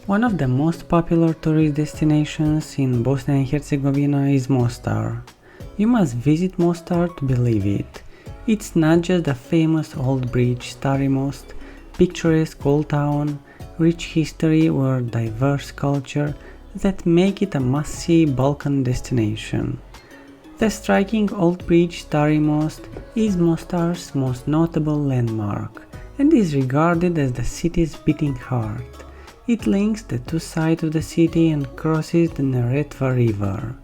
One of the most popular tourist destinations in Bosnia and Herzegovina is Mostar. You must visit Mostar to believe it. It's not just the famous old bridge Stari Most, picturesque old town, rich history or diverse culture that make it a must-see Balkan destination. The striking old bridge Stari Most is Mostar's most notable landmark and is regarded as the city's beating heart. It links the two sides of the city and crosses the Neretva River.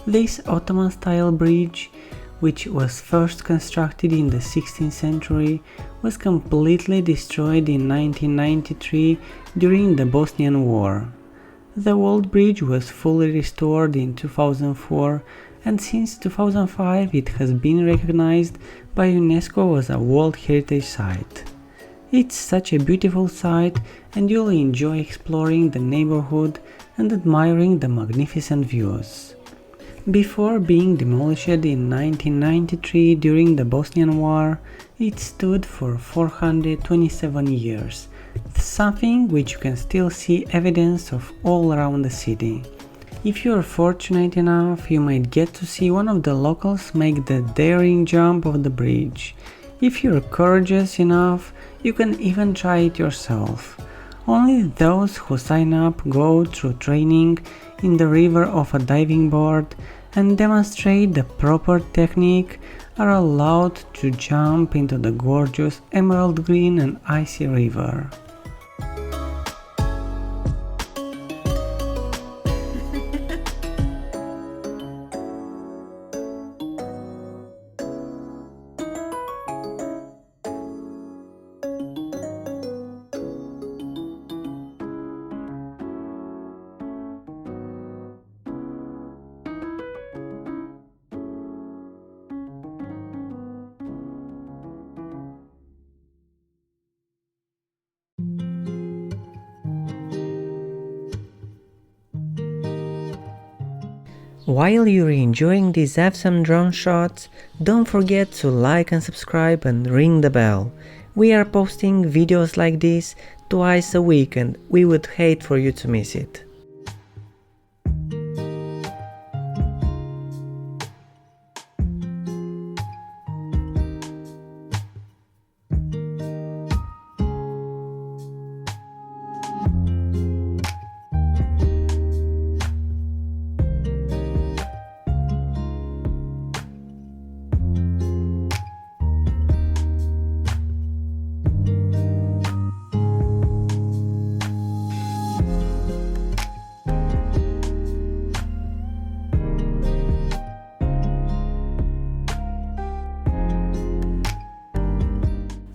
This Ottoman-style bridge, which was first constructed in the 16th century, was completely destroyed in 1993 during the Bosnian War. The old bridge was fully restored in 2004, and since 2005 it has been recognized by UNESCO as a World Heritage Site. It's such a beautiful sight, and you'll enjoy exploring the neighborhood and admiring the magnificent views. Before being demolished in 1993 during the Bosnian War, it stood for 427 years, something which you can still see evidence of all around the city. If you are fortunate enough, you might get to see one of the locals make the daring jump of the bridge. If you're courageous enough, you can even try it yourself. Only those who sign up go through training in the river of a diving board and demonstrate the proper technique are allowed to jump into the gorgeous emerald green and icy river. While you're enjoying these awesome drone shots, don't forget to like and subscribe and ring the bell. We are posting videos like this twice a week and we would hate for you to miss it.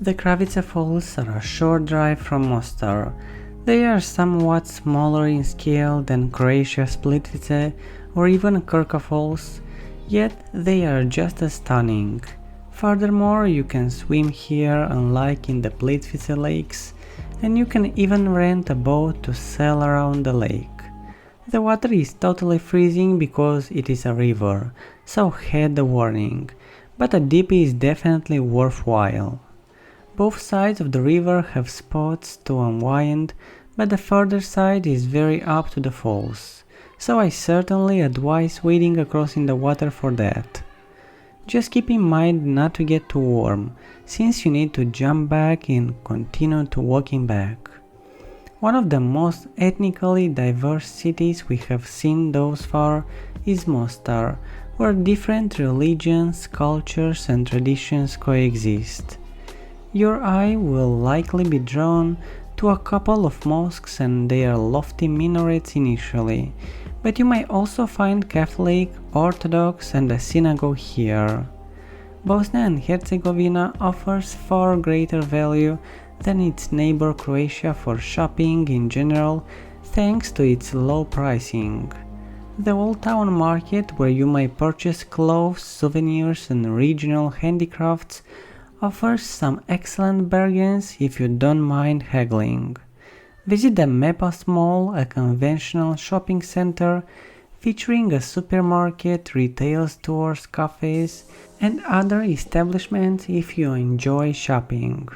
The Kravica Falls are a short drive from Mostar. They are somewhat smaller in scale than Croatia's Plitvice or even Krka Falls, yet they are just as stunning. Furthermore, you can swim here unlike in the Plitvice lakes, and you can even rent a boat to sail around the lake. The water is totally freezing because it is a river, so heed the warning, but a dip is definitely worthwhile. Both sides of the river have spots to unwind, but the further side is very up to the falls, so I certainly advise wading across in the water for that. Just keep in mind not to get too warm, since you need to jump back and continue to walking back. One of the most ethnically diverse cities we have seen thus far is Mostar, where different religions, cultures and traditions coexist. Your eye will likely be drawn to a couple of mosques and their lofty minarets initially, but you might also find Catholic, Orthodox and a synagogue here. Bosnia and Herzegovina offers far greater value than its neighbor Croatia for shopping in general, thanks to its low pricing. The Old Town Market, where you might purchase clothes, souvenirs and regional handicrafts, offers some excellent bargains if you don't mind haggling. Visit the Mepas Mall, a conventional shopping center featuring a supermarket, retail stores, cafes and other establishments if you enjoy shopping.